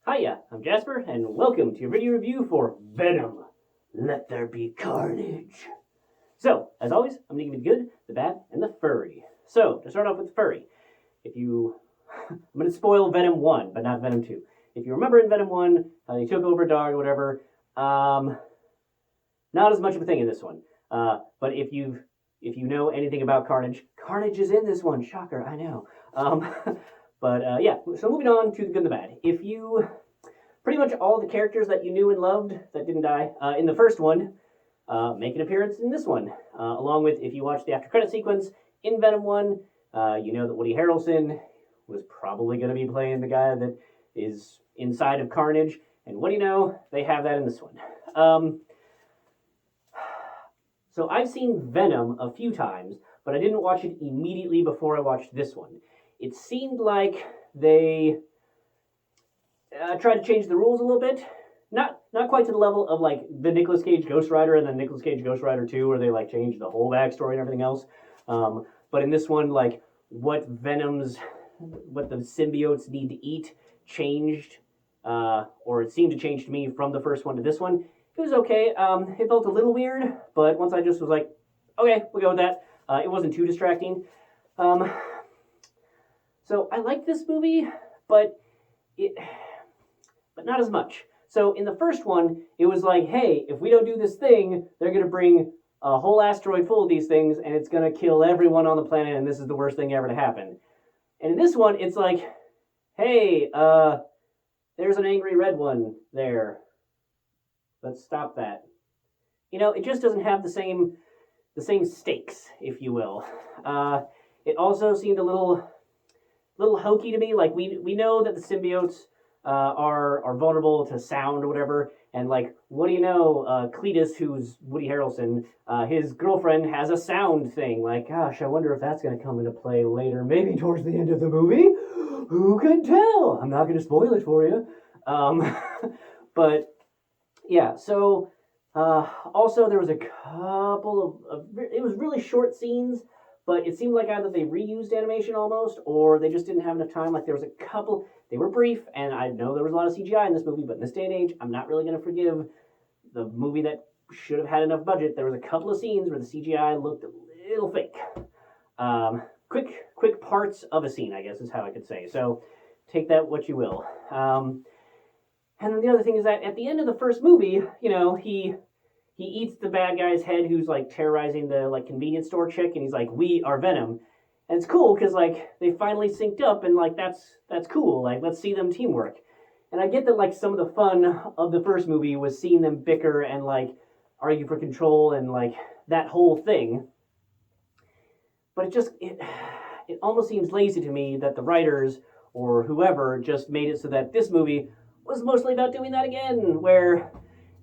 Hiya, I'm Jasper, and welcome to your video review for Venom. Let there be carnage. So, as always, I'm going to give you the good, the bad, and the furry. So, to start off with the furry, I'm going to spoil Venom 1, but not Venom 2. If you remember in Venom 1, they took over a dog or whatever, not as much of a thing in this one. But if you know anything about Carnage, Carnage is in this one. Shocker, I know. So moving on to the good and the bad. If you, pretty much all the characters that you knew and loved that didn't die in the first one make an appearance in this one. Along with, if you watch the after credit sequence in Venom 1, you know that Woody Harrelson was probably going to be playing the guy that is inside of Carnage. And what do you know? They have that in this one. So I've seen Venom a few times, but I didn't watch it immediately before I watched this one. It seemed like they tried to change the rules a little bit. Not quite to the level of like the Nicolas Cage Ghost Rider and then Nicolas Cage Ghost Rider 2, where they like changed the whole backstory and everything else. But in this one, like what the symbiotes need to eat changed, or it seemed to change to me from the first one to this one. It was okay. It felt a little weird, but once I just was like, okay, we'll go with that. It wasn't too distracting. So I liked this movie, but not as much. So in the first one, it was like, hey, if we don't do this thing, they're going to bring a whole asteroid full of these things, and it's going to kill everyone on the planet, and this is the worst thing ever to happen. And in this one, it's like, hey, there's an angry red one there. Let's stop that. You know, it just doesn't have the same stakes, if you will. It also seemed a little hokey to me. Like we know that the symbiotes are vulnerable to sound or whatever, and like what do you know? Cletus, who's Woody Harrelson, his girlfriend has a sound thing. Like, gosh, I wonder if that's going to come into play later, maybe towards the end of the movie. Who could tell? I'm not going to spoil it for you. But yeah, so also there was a couple of it was really short scenes, but it seemed like either they reused animation almost, or they just didn't have enough time. Like there was a couple, they were brief, and I know there was a lot of CGI in this movie, but in this day and age, I'm not really going to forgive the movie that should have had enough budget. There was a couple of scenes where the CGI looked a little fake. Quick parts of a scene, I guess is how I could say. So take that what you will. And then the other thing is that at the end of the first movie, you know, he eats the bad guy's head who's like terrorizing the like convenience store chick, and he's like, "We are Venom," and it's cool because like they finally synced up, and like that's cool. Like let's see them teamwork. And I get that like some of the fun of the first movie was seeing them bicker and like argue for control and like that whole thing. But it almost seems lazy to me that the writers or whoever just made it so that this movie was mostly about doing that again,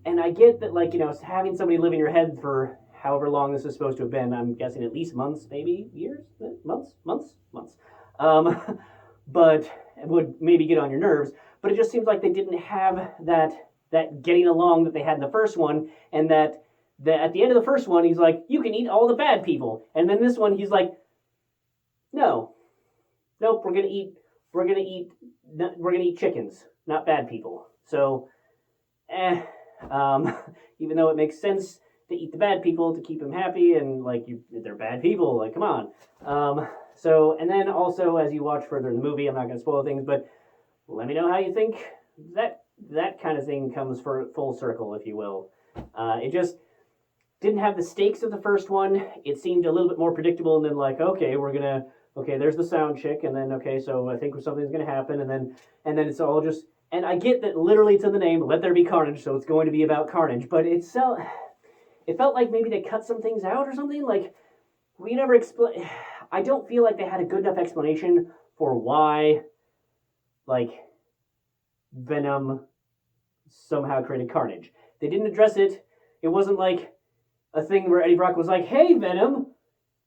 and I get that, like, you know, having somebody live in your head for however long this is supposed to have been, I'm guessing at least months, maybe years, months, but it would maybe get on your nerves, but it just seems like they didn't have that getting along that they had in the first one, and that at the end of the first one, he's like, you can eat all the bad people, and then this one, he's like, nope, we're gonna eat chickens, not bad people. So, even though it makes sense to eat the bad people to keep them happy, and like they're bad people, like come on. So, and then also as you watch further in the movie, I'm not going to spoil things, but let me know how you think that kind of thing comes for full circle, if you will. It just didn't have the stakes of the first one. It seemed a little bit more predictable, and then like, okay, there's the sound chick, and then okay, so I think something's going to happen, and then it's all just. And I get that literally it's in the name, Let There Be Carnage, so it's going to be about Carnage, but it felt like maybe they cut some things out or something. Like, we never explain. I don't feel like they had a good enough explanation for why, like, Venom somehow created Carnage. They didn't address it. It wasn't like a thing where Eddie Brock was like, hey, Venom,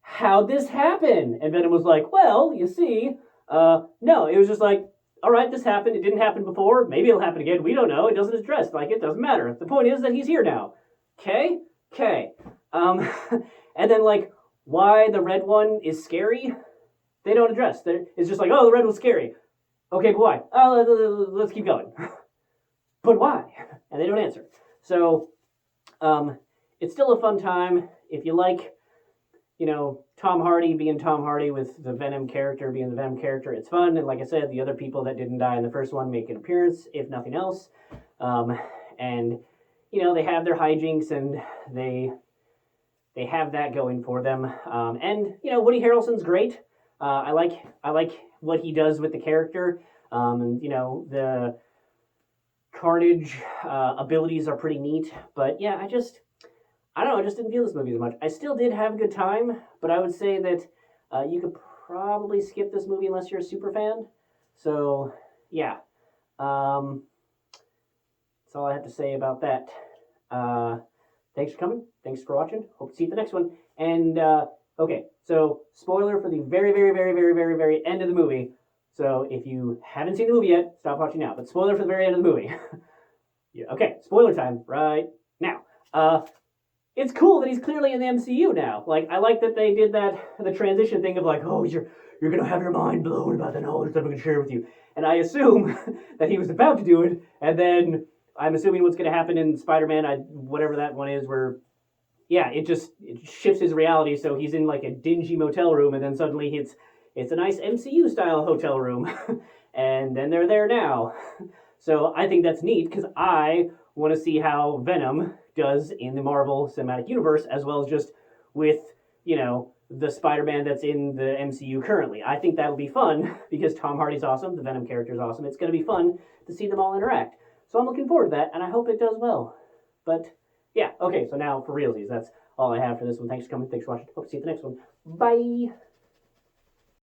how'd this happen? And Venom was like, well, you see, no, it was just like, all right, this happened. It didn't happen before. Maybe it'll happen again. We don't know. It doesn't address. Like, it doesn't matter. The point is that he's here now. Okay? And then, like, why the red one is scary, they don't address. It's just like, oh, the red one's scary. Okay, but why? Oh, let's keep going. but why? And they don't answer. So it's still a fun time. If you like, Tom Hardy being Tom Hardy with the Venom character being the Venom character, it's fun. And like I said, the other people that didn't die in the first one make an appearance, if nothing else. And, they have their hijinks and they have that going for them. And, Woody Harrelson's great. I like what he does with the character. And, the Carnage abilities are pretty neat. But yeah, I don't know, I just didn't feel this movie as much. I still did have a good time, but I would say that you could probably skip this movie unless you're a super fan. So, yeah. That's all I have to say about that. Thanks for coming. Thanks for watching. Hope to see you at the next one. And, okay, so spoiler for the very, very, very, very, very, very end of the movie. So if you haven't seen the movie yet, stop watching now. But spoiler for the very end of the movie. Yeah, okay, spoiler time right now. It's cool that he's clearly in the MCU now. Like, I like that they did the transition thing of like, oh, you're gonna have your mind blown about the knowledge that I'm gonna share with you. And I assume that he was about to do it, and then I'm assuming what's gonna happen in Spider-Man, whatever that one is, where, yeah, it shifts his reality, so he's in like a dingy motel room, and then suddenly it's a nice MCU-style hotel room, and then they're there now. So I think that's neat, because I want to see how Venom does in the Marvel Cinematic Universe, as well as just with, the Spider-Man that's in the MCU currently. I think that'll be fun, because Tom Hardy's awesome, the Venom character is awesome. It's going to be fun to see them all interact. So I'm looking forward to that, and I hope it does well. But, yeah, okay, so now for realsies, that's all I have for this one. Thanks for coming, thanks for watching. Hope to see you at the next one. Bye!